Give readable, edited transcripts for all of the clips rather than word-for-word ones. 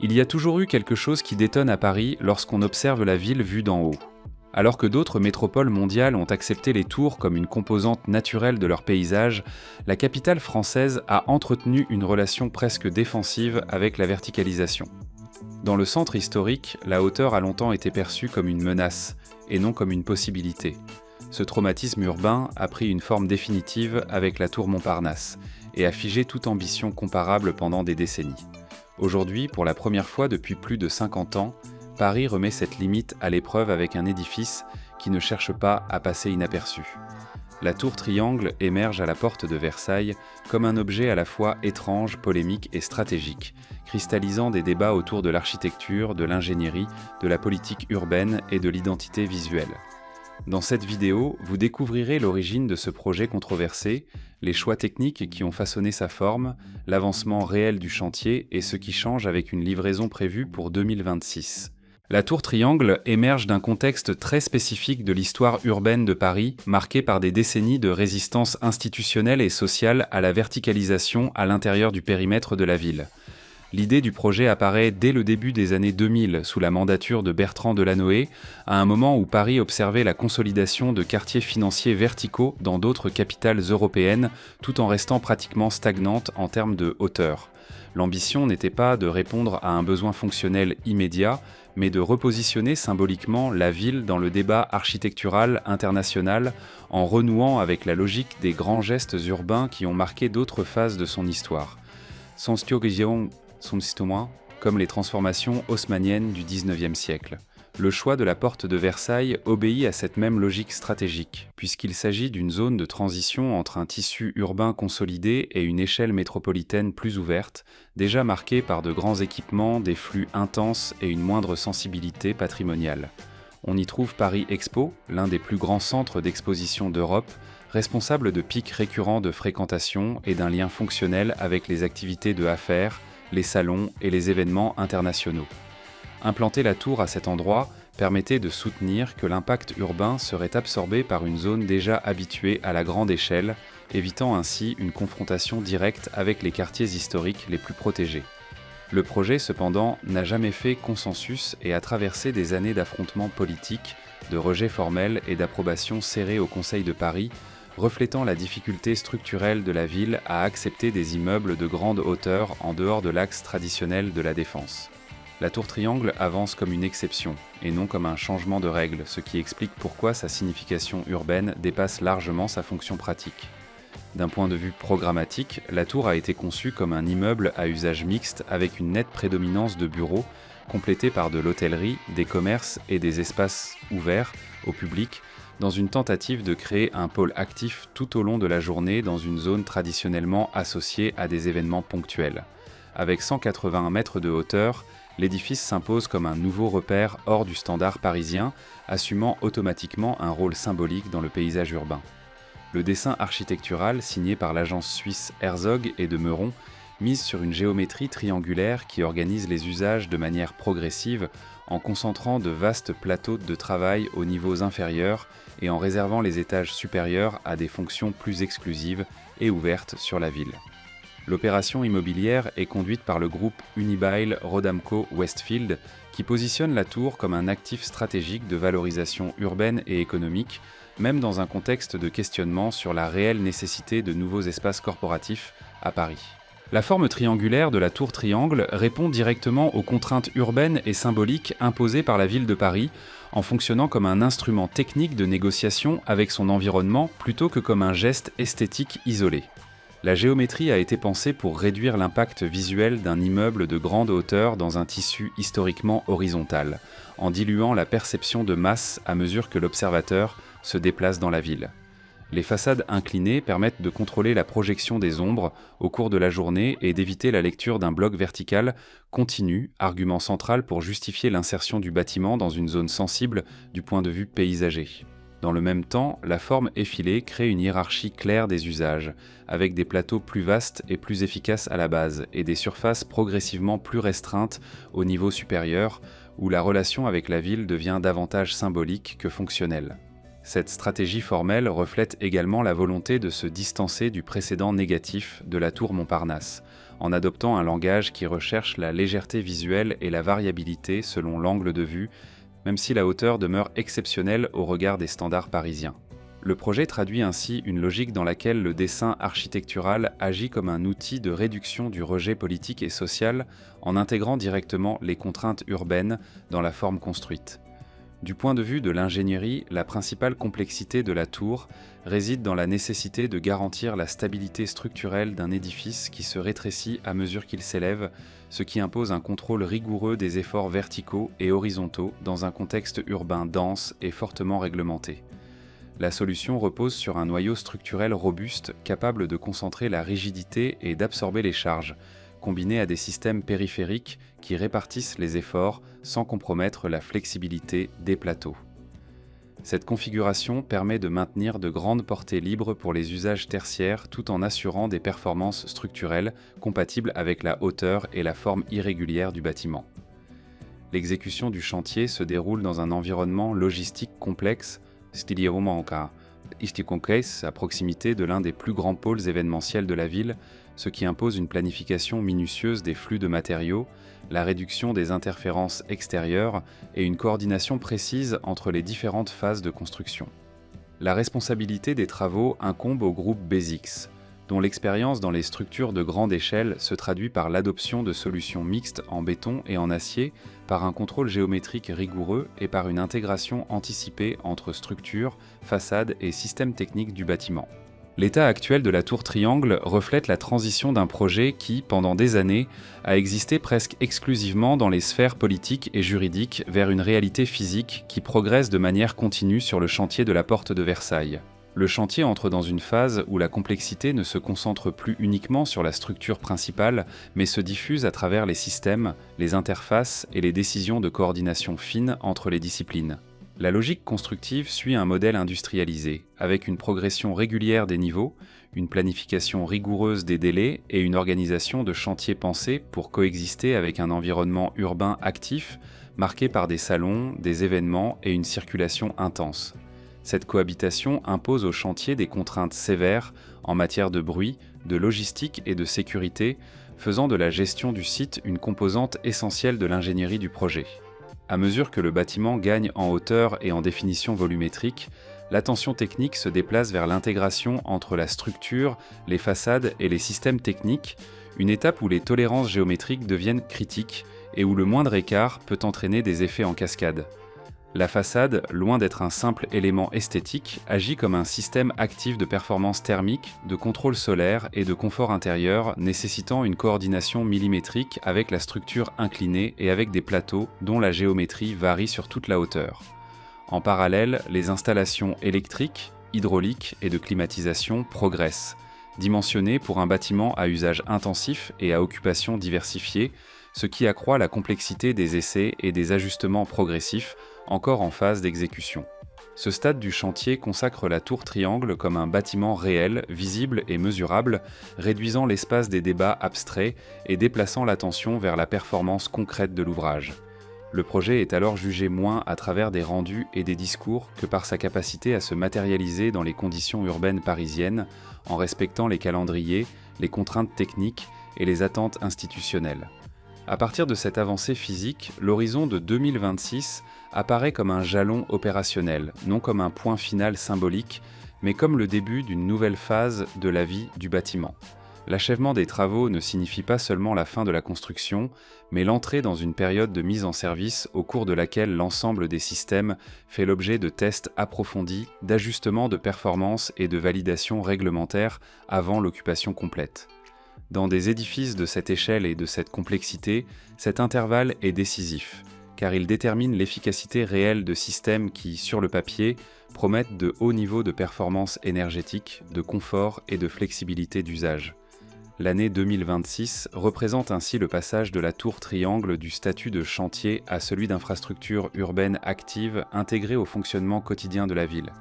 Il y a toujours eu quelque chose qui détonne à Paris lorsqu'on observe la ville vue d'en haut. Alors que d'autres métropoles mondiales ont accepté les tours comme une composante naturelle de leur paysage, la capitale française a entretenu une relation presque défensive avec la verticalisation. Dans le centre historique, la hauteur a longtemps été perçue comme une menace, et non comme une possibilité. Ce traumatisme urbain a pris une forme définitive avec la tour Montparnasse, et a figé toute ambition comparable pendant des décennies. Aujourd'hui, pour la première fois depuis plus de 50 ans, Paris remet cette limite à l'épreuve avec un édifice qui ne cherche pas à passer inaperçu. La tour Triangle émerge à la porte de Versailles comme un objet à la fois étrange, polémique et stratégique, cristallisant des débats autour de l'architecture, de l'ingénierie, de la politique urbaine et de l'identité visuelle. Dans cette vidéo, vous découvrirez l'origine de ce projet controversé, les choix techniques qui ont façonné sa forme, l'avancement réel du chantier et ce qui change avec une livraison prévue pour 2026. La tour Triangle émerge d'un contexte très spécifique de l'histoire urbaine de Paris, marqué par des décennies de résistance institutionnelle et sociale à la verticalisation à l'intérieur du périmètre de la ville. L'idée du projet apparaît dès le début des années 2000 sous la mandature de Bertrand Delanoë, à un moment où Paris observait la consolidation de quartiers financiers verticaux dans d'autres capitales européennes, tout en restant pratiquement stagnante en termes de hauteur. L'ambition n'était pas de répondre à un besoin fonctionnel immédiat, mais de repositionner symboliquement la ville dans le débat architectural international en renouant avec la logique des grands gestes urbains qui ont marqué d'autres phases de son histoire. Comme les transformations haussmanniennes du XIXe siècle. Le choix de la porte de Versailles obéit à cette même logique stratégique, puisqu'il s'agit d'une zone de transition entre un tissu urbain consolidé et une échelle métropolitaine plus ouverte, déjà marquée par de grands équipements, des flux intenses et une moindre sensibilité patrimoniale. On y trouve Paris Expo, l'un des plus grands centres d'exposition d'Europe, responsable de pics récurrents de fréquentation et d'un lien fonctionnel avec les activités de affaires, les salons et les événements internationaux. Implanter la tour à cet endroit permettait de soutenir que l'impact urbain serait absorbé par une zone déjà habituée à la grande échelle, évitant ainsi une confrontation directe avec les quartiers historiques les plus protégés. Le projet, cependant, n'a jamais fait consensus et a traversé des années d'affrontements politiques, de rejets formels et d'approbation serrée au Conseil de Paris, reflétant la difficulté structurelle de la ville à accepter des immeubles de grande hauteur en dehors de l'axe traditionnel de la Défense. La tour Triangle avance comme une exception, et non comme un changement de règle, ce qui explique pourquoi sa signification urbaine dépasse largement sa fonction pratique. D'un point de vue programmatique, la tour a été conçue comme un immeuble à usage mixte avec une nette prédominance de bureaux, complétée par de l'hôtellerie, des commerces et des espaces ouverts au public, dans une tentative de créer un pôle actif tout au long de la journée dans une zone traditionnellement associée à des événements ponctuels. Avec 181 mètres de hauteur, l'édifice s'impose comme un nouveau repère hors du standard parisien, assumant automatiquement un rôle symbolique dans le paysage urbain. Le dessin architectural, signé par l'agence suisse Herzog et de Meuron, mise sur une géométrie triangulaire qui organise les usages de manière progressive en concentrant de vastes plateaux de travail aux niveaux inférieurs et en réservant les étages supérieurs à des fonctions plus exclusives et ouvertes sur la ville. L'opération immobilière est conduite par le groupe Unibail-Rodamco-Westfield qui positionne la tour comme un actif stratégique de valorisation urbaine et économique, même dans un contexte de questionnement sur la réelle nécessité de nouveaux espaces corporatifs à Paris. La forme triangulaire de la tour Triangle répond directement aux contraintes urbaines et symboliques imposées par la ville de Paris, en fonctionnant comme un instrument technique de négociation avec son environnement plutôt que comme un geste esthétique isolé. La géométrie a été pensée pour réduire l'impact visuel d'un immeuble de grande hauteur dans un tissu historiquement horizontal, en diluant la perception de masse à mesure que l'observateur se déplace dans la ville. Les façades inclinées permettent de contrôler la projection des ombres au cours de la journée et d'éviter la lecture d'un bloc vertical continu, argument central pour justifier l'insertion du bâtiment dans une zone sensible du point de vue paysager. Dans le même temps, la forme effilée crée une hiérarchie claire des usages, avec des plateaux plus vastes et plus efficaces à la base, et des surfaces progressivement plus restreintes au niveau supérieur, où la relation avec la ville devient davantage symbolique que fonctionnelle. Cette stratégie formelle reflète également la volonté de se distancer du précédent négatif de la tour Montparnasse, en adoptant un langage qui recherche la légèreté visuelle et la variabilité selon l'angle de vue, même si la hauteur demeure exceptionnelle au regard des standards parisiens. Le projet traduit ainsi une logique dans laquelle le dessin architectural agit comme un outil de réduction du rejet politique et social en intégrant directement les contraintes urbaines dans la forme construite. Du point de vue de l'ingénierie, la principale complexité de la tour réside dans la nécessité de garantir la stabilité structurelle d'un édifice qui se rétrécit à mesure qu'il s'élève, ce qui impose un contrôle rigoureux des efforts verticaux et horizontaux dans un contexte urbain dense et fortement réglementé. La solution repose sur un noyau structurel robuste capable de concentrer la rigidité et d'absorber les charges, combiné à des systèmes périphériques qui répartissent les efforts sans compromettre la flexibilité des plateaux. Cette configuration permet de maintenir de grandes portées libres pour les usages tertiaires tout en assurant des performances structurelles compatibles avec la hauteur et la forme irrégulière du bâtiment. L'exécution du chantier se déroule dans un environnement logistique complexe, à proximité de l'un des plus grands pôles événementiels de la ville, ce qui impose une planification minutieuse des flux de matériaux, la réduction des interférences extérieures et une coordination précise entre les différentes phases de construction. La responsabilité des travaux incombe au groupe BASIX, dont l'expérience dans les structures de grande échelle se traduit par l'adoption de solutions mixtes en béton et en acier, par un contrôle géométrique rigoureux et par une intégration anticipée entre structures, façades et systèmes techniques du bâtiment. L'état actuel de la tour Triangle reflète la transition d'un projet qui, pendant des années, a existé presque exclusivement dans les sphères politiques et juridiques vers une réalité physique qui progresse de manière continue sur le chantier de la porte de Versailles. Le chantier entre dans une phase où la complexité ne se concentre plus uniquement sur la structure principale, mais se diffuse à travers les systèmes, les interfaces et les décisions de coordination fine entre les disciplines. La logique constructive suit un modèle industrialisé, avec une progression régulière des niveaux, une planification rigoureuse des délais et une organisation de chantiers pensés pour coexister avec un environnement urbain actif, marqué par des salons, des événements et une circulation intense. Cette cohabitation impose au chantier des contraintes sévères en matière de bruit, de logistique et de sécurité, faisant de la gestion du site une composante essentielle de l'ingénierie du projet. À mesure que le bâtiment gagne en hauteur et en définition volumétrique, l'attention technique se déplace vers l'intégration entre la structure, les façades et les systèmes techniques, une étape où les tolérances géométriques deviennent critiques et où le moindre écart peut entraîner des effets en cascade. La façade, loin d'être un simple élément esthétique, agit comme un système actif de performance thermique, de contrôle solaire et de confort intérieur nécessitant une coordination millimétrique avec la structure inclinée et avec des plateaux dont la géométrie varie sur toute la hauteur. En parallèle, les installations électriques, hydrauliques et de climatisation progressent, dimensionnées pour un bâtiment à usage intensif et à occupation diversifiée, ce qui accroît la complexité des essais et des ajustements progressifs encore en phase d'exécution. Ce stade du chantier consacre la tour Triangle comme un bâtiment réel, visible et mesurable, réduisant l'espace des débats abstraits et déplaçant l'attention vers la performance concrète de l'ouvrage. Le projet est alors jugé moins à travers des rendus et des discours que par sa capacité à se matérialiser dans les conditions urbaines parisiennes, en respectant les calendriers, les contraintes techniques et les attentes institutionnelles. À partir de cette avancée physique, l'horizon de 2026 apparaît comme un jalon opérationnel, non comme un point final symbolique, mais comme le début d'une nouvelle phase de la vie du bâtiment. L'achèvement des travaux ne signifie pas seulement la fin de la construction, mais l'entrée dans une période de mise en service au cours de laquelle l'ensemble des systèmes fait l'objet de tests approfondis, d'ajustements de performance et de validation réglementaire avant l'occupation complète. Dans des édifices de cette échelle et de cette complexité, cet intervalle est décisif, car il détermine l'efficacité réelle de systèmes qui, sur le papier, promettent de hauts niveaux de performance énergétique, de confort et de flexibilité d'usage. L'année 2026 représente ainsi le passage de la tour Triangle du statut de chantier à celui d'infrastructure urbaine active intégrée au fonctionnement quotidien de la ville.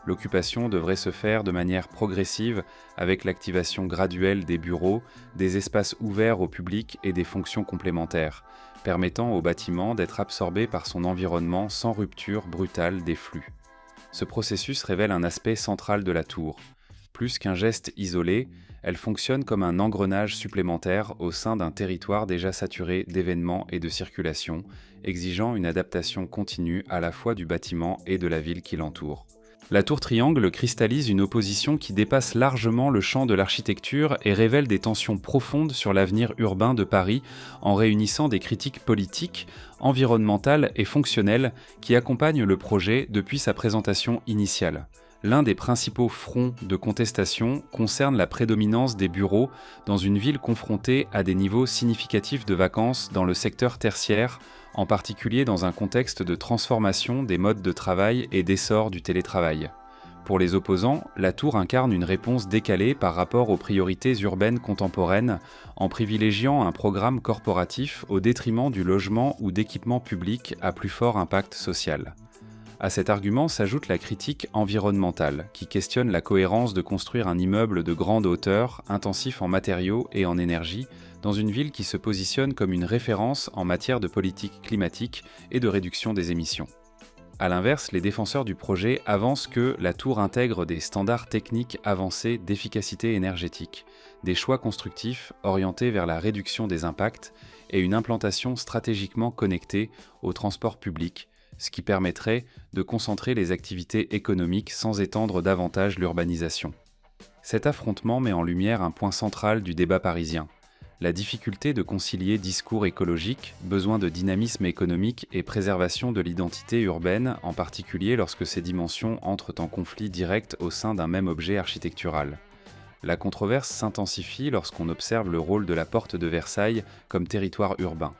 L'occupation devrait se faire de manière progressive avec l'activation graduelle des bureaux, des espaces ouverts au public et des fonctions complémentaires, permettant au bâtiment d'être absorbé par son environnement sans rupture brutale des flux. Ce processus révèle un aspect central de la tour. Plus qu'un geste isolé, elle fonctionne comme un engrenage supplémentaire au sein d'un territoire déjà saturé d'événements et de circulation, exigeant une adaptation continue à la fois du bâtiment et de la ville qui l'entoure. La tour triangle cristallise une opposition qui dépasse largement le champ de l'architecture et révèle des tensions profondes sur l'avenir urbain de Paris en réunissant des critiques politiques, environnementales et fonctionnelles qui accompagnent le projet depuis sa présentation initiale. L'un des principaux fronts de contestation concerne la prédominance des bureaux dans une ville confrontée à des niveaux significatifs de vacances dans le secteur tertiaire, en particulier dans un contexte de transformation des modes de travail et d'essor du télétravail. Pour les opposants, la tour incarne une réponse décalée par rapport aux priorités urbaines contemporaines, en privilégiant un programme corporatif au détriment du logement ou d'équipements publics à plus fort impact social. À cet argument s'ajoute la critique environnementale, qui questionne la cohérence de construire un immeuble de grande hauteur, intensif en matériaux et en énergie, dans une ville qui se positionne comme une référence en matière de politique climatique et de réduction des émissions. A l'inverse, les défenseurs du projet avancent que la tour intègre des standards techniques avancés d'efficacité énergétique, des choix constructifs orientés vers la réduction des impacts et une implantation stratégiquement connectée au transport public, ce qui permettrait de concentrer les activités économiques sans étendre davantage l'urbanisation. Cet affrontement met en lumière un point central du débat parisien: la difficulté de concilier discours écologique, besoin de dynamisme économique et préservation de l'identité urbaine, en particulier lorsque ces dimensions entrent en conflit direct au sein d'un même objet architectural. La controverse s'intensifie lorsqu'on observe le rôle de la porte de Versailles comme territoire urbain.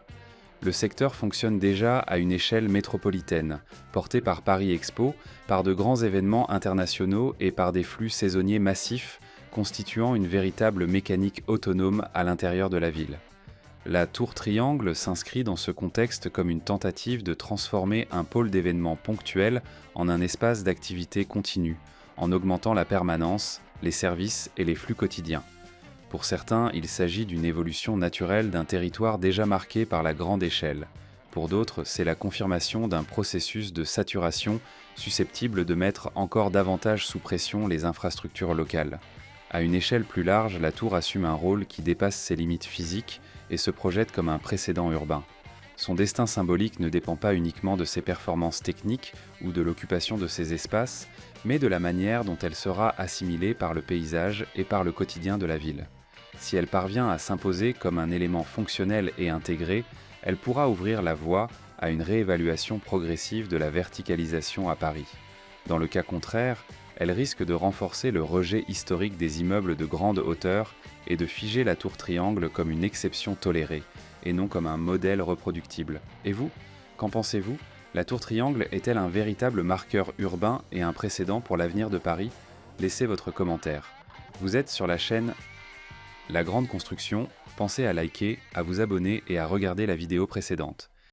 Le secteur fonctionne déjà à une échelle métropolitaine, porté par Paris Expo, par de grands événements internationaux et par des flux saisonniers massifs, constituant une véritable mécanique autonome à l'intérieur de la ville. La tour triangle s'inscrit dans ce contexte comme une tentative de transformer un pôle d'événements ponctuels en un espace d'activité continue, en augmentant la permanence, les services et les flux quotidiens. Pour certains, il s'agit d'une évolution naturelle d'un territoire déjà marqué par la grande échelle. Pour d'autres, c'est la confirmation d'un processus de saturation susceptible de mettre encore davantage sous pression les infrastructures locales. À une échelle plus large, la tour assume un rôle qui dépasse ses limites physiques et se projette comme un précédent urbain. Son destin symbolique ne dépend pas uniquement de ses performances techniques ou de l'occupation de ses espaces, mais de la manière dont elle sera assimilée par le paysage et par le quotidien de la ville. Si elle parvient à s'imposer comme un élément fonctionnel et intégré, elle pourra ouvrir la voie à une réévaluation progressive de la verticalisation à Paris. Dans le cas contraire, elle risque de renforcer le rejet historique des immeubles de grande hauteur et de figer la tour triangle comme une exception tolérée, et non comme un modèle reproductible. Et vous, qu'en pensez-vous ? La tour triangle est-elle un véritable marqueur urbain et un précédent pour l'avenir de Paris ? Laissez votre commentaire. Vous êtes sur la chaîne La Grande Construction, pensez à liker, à vous abonner et à regarder la vidéo précédente.